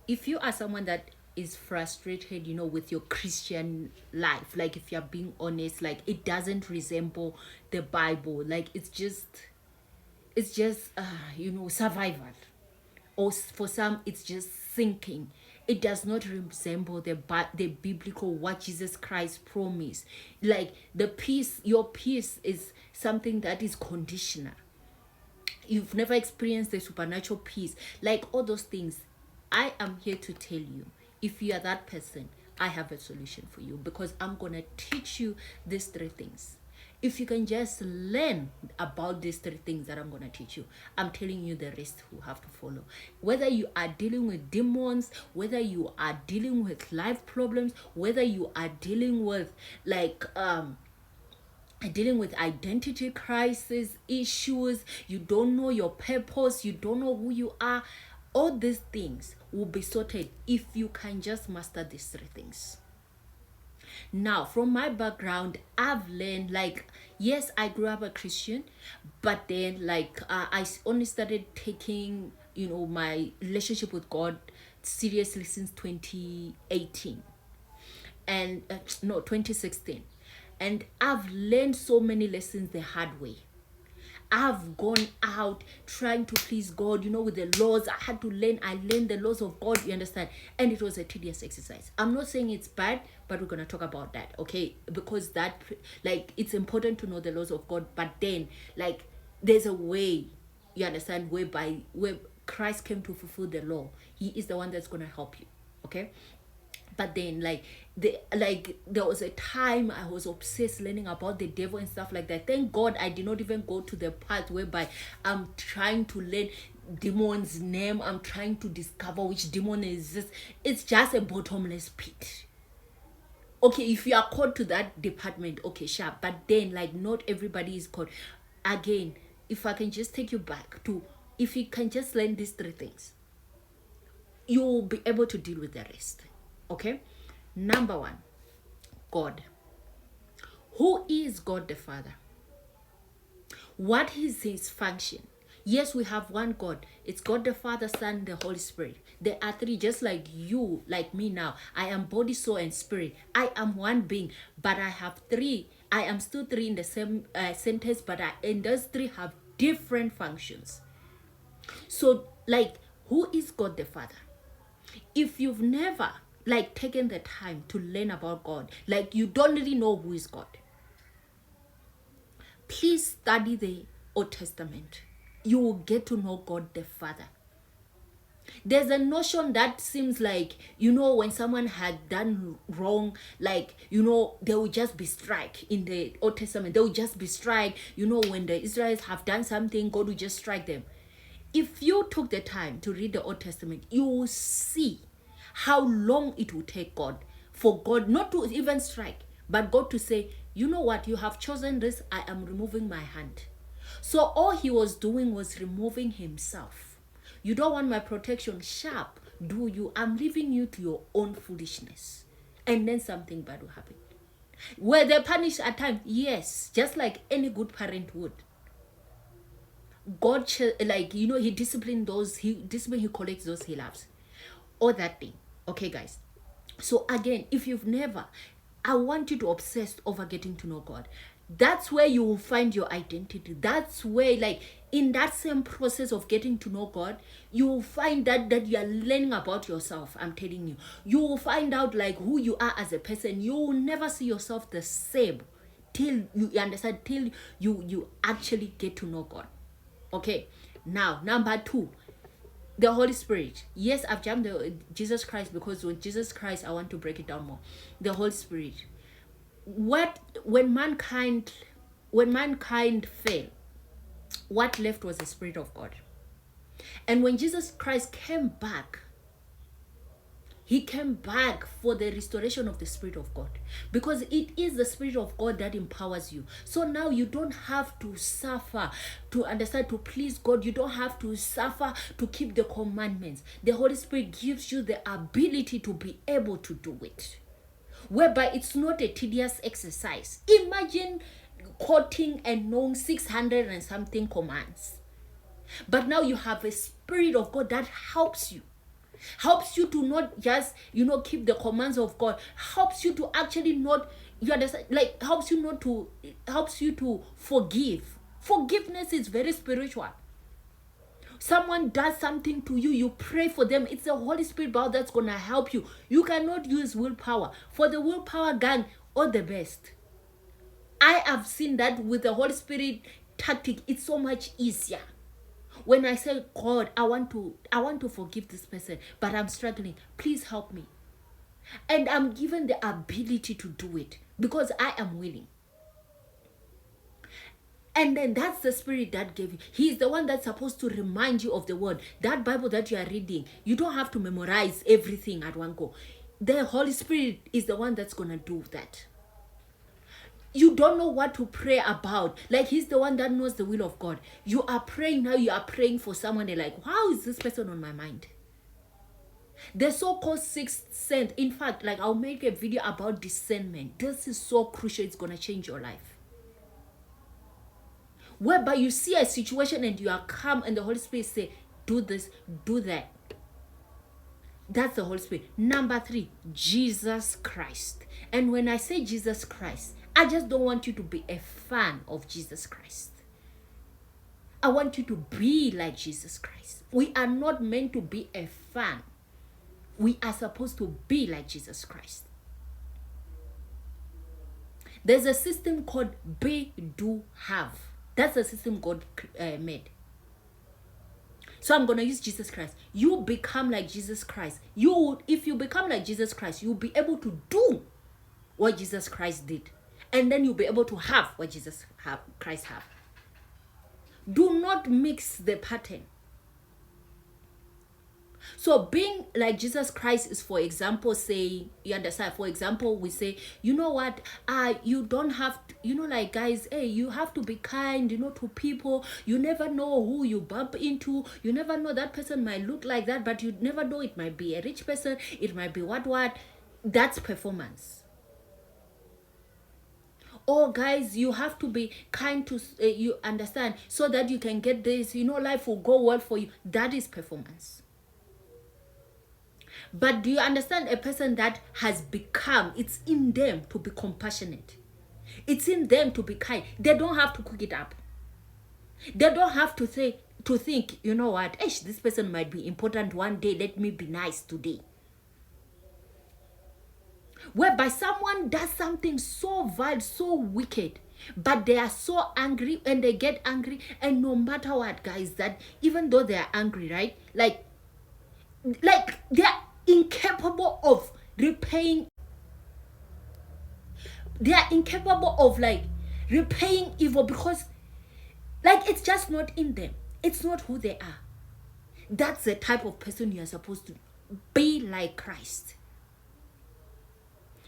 if you are someone that is frustrated, with your Christian life, like if you're being honest, like it doesn't resemble the Bible, like it's just survival, or for some it's just thinking. It does not resemble the biblical, what Jesus Christ promised. Like your peace is something that is conditional. You've never experienced the supernatural peace, like all those things. I am here to tell you, if you are that person, I have a solution for you, because I'm gonna teach you these three things. If you can just learn about these three things that I'm gonna teach you, I'm telling you the rest will have to follow. Whether you are dealing with demons, whether you are dealing with life problems, whether you are dealing with identity crisis issues, you don't know your purpose, you don't know who you are, all these things will be sorted if you can just master these three things. Now, from my background, I've learned, like, yes, I grew up a Christian, but then I only started taking my relationship with God seriously since 2018, and no, 2016. And I've learned so many lessons the hard way. I've gone out trying to please God, with the laws. I learned the laws of God, you understand? And it was a tedious exercise. I'm not saying it's bad, but we're going to talk about that, okay? Because it's important to know the laws of God, but then, there's a way, you understand, where Christ came to fulfill the law. He is the one that's going to help you, okay? But then there was a time I was obsessed learning about the devil and stuff like that. Thank God I did not even go to the part whereby I'm trying to learn demon's name. I'm trying to discover which demon is this. It's just a bottomless pit. Okay, if you are called to that department, okay, sure, but then not everybody is called. Again, if I can just take you back to, if you can just learn these three things, you will be able to deal with the rest. Okay, number one, God. Who is God the Father? What is his function? Yes, we have one God. It's God the Father, Son, the Holy Spirit. There are three, just like you, like me now. I am body, soul, and spirit. I am one being, but I have three. I am still three in the same sentence, but and those three have different functions. So, who is God the Father? If you've never taken the time to learn about God, you don't really know who is God, please study the Old Testament. You will get to know God the Father. There's a notion that seems when someone had done wrong, they will just be strike. In the Old Testament, they will just be strike. When the Israelites have done something, God will just strike them. If you took the time to read the Old Testament, you will see how long it will take for God not to even strike, but God to say, you know what, you have chosen this, I am removing my hand. So all he was doing was removing himself. You don't want my protection, sharp, do you? I'm leaving you to your own foolishness. And then something bad will happen. Were they punished at times? Yes, just like any good parent would. God, he disciplined those, he collects those he loves. All that thing. Okay, guys. So again, if you've never, I want you to obsess over getting to know God. That's where you will find your identity. That's where, in that same process of getting to know God, you will find that you are learning about yourself. I'm telling you. You will find out who you are as a person. You will never see yourself the same till you understand, till you actually get to know God. Okay, now number two, the Holy Spirit. Yes, I've jumped Jesus Christ because with Jesus Christ I want to break it down more. The Holy Spirit. When mankind fell, what left was the Spirit of God. And when Jesus Christ came back, he came back for the restoration of the Spirit of God, because it is the Spirit of God that empowers you. So now you don't have to suffer to understand, to please God. You don't have to suffer to keep the commandments. The Holy Spirit gives you the ability to be able to do it, whereby it's not a tedious exercise. Imagine quoting and knowing 600 and something commands, but now you have a Spirit of God that helps you. helps you to not just, keep the commands of God, helps you to actually not, you understand, like helps you to forgive. Forgiveness is very spiritual. Someone does something to you, you pray for them. It's the Holy Spirit power that's gonna help you. You cannot use willpower. For the willpower gang, all the best. I have seen that with the Holy Spirit tactic, it's so much easier. When I say, God, I want to forgive this person, but I'm struggling. Please help me. And I'm given the ability to do it because I am willing. And then that's the Spirit that gave you. He is the one that's supposed to remind you of the word. That Bible that you are reading, you don't have to memorize everything at one go. The Holy Spirit is the one that's going to do that. You don't know what to pray about. Like, he's the one that knows the will of God. You are praying now, you are praying for someone. They're like, how is this person on my mind? The so-called sixth sense. In fact, like, I'll make a video about discernment. This is so crucial. It's going to change your life. Whereby you see a situation and you are calm and the Holy Spirit say, do this, do that. That's the Holy Spirit. Number 3, Jesus Christ. And when I say Jesus Christ, I just don't want you to be a fan of Jesus Christ. I want you to be like Jesus Christ. We are not meant to be a fan. We are supposed to be like Jesus Christ. There's a system called be, do, have. That's the system God made. So I'm going to use Jesus Christ. You become like Jesus Christ. If you become like Jesus Christ, you'll be able to do what Jesus Christ did. And then you'll be able to have what Christ have. Do not mix the pattern. So being like Jesus Christ is, for example, say, you understand, for example, we say, you know what, you don't have to, like, guys, hey, you have to be kind, to people. You never know who you bump into. You never know, that person might look like that, but you never know, it might be a rich person, it might be what. That's performance. Oh, guys, you have to be kind to, you understand, so that you can get this, life will go well for you. That is performance. But do you understand, a person that has become, it's in them to be compassionate. It's in them to be kind. They don't have to cook it up. They don't have to think, you know what, this person might be important one day, let me be nice today. Whereby someone does something so vile, so wicked, but they are so angry, and they get angry, and no matter what, guys, that even though they are angry, right, like they are incapable of repaying. They are incapable of, like, repaying evil, because, like, it's just not in them. It's not who they are. That's the type of person you are supposed to be, like Christ.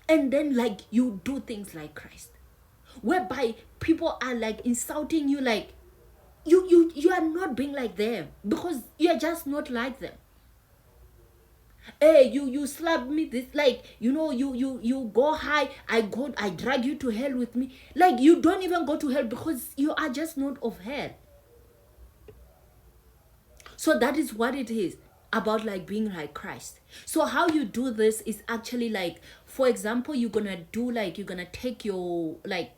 And then, like, you do things like Christ, whereby people are, like, insulting you, like, you are not being like them, because you are just not like them. Hey, you slap me, this, like, you go high, I drag you to hell with me. Like, you don't even go to hell because you are just not of hell. So that is what it is about, like, being like Christ. So how you do this is actually, like, for example, you're gonna take your, like,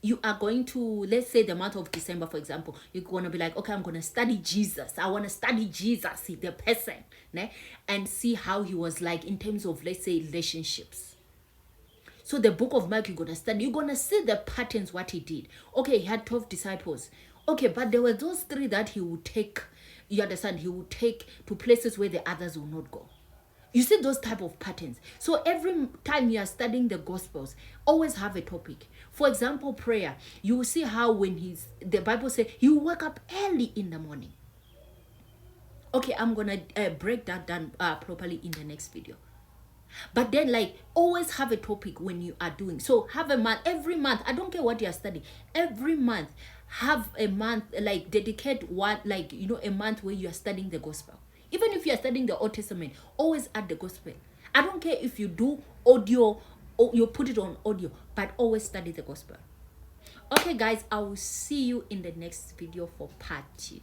you are going to, let's say the month of December, for example, you're going to be like, okay, I'm going to study Jesus. I want to study Jesus, the person, and see how he was like in terms of, let's say, relationships. So the book of Mark, you're going to study. You're going to see the patterns, what he did. Okay, he had 12 disciples. Okay, but there were those 3 that he would take, you understand, he would take to places where the others will not go. You see those type of patterns. So every time you are studying the Gospels, always have a topic. For example, prayer. You will see how when the Bible says he will wake up early in the morning. Okay, I'm going to break that down properly in the next video. But then, like, always have a topic when you are doing. So have a month, every month. I don't care what you are studying. Every month, have a month, like, dedicate one, like, a month where you are studying the Gospel. Even if you are studying the Old Testament, always add the Gospel. I don't care if you do audio or you put it on audio, but always study the Gospel. Okay, guys, I will see you in the next video for part 2.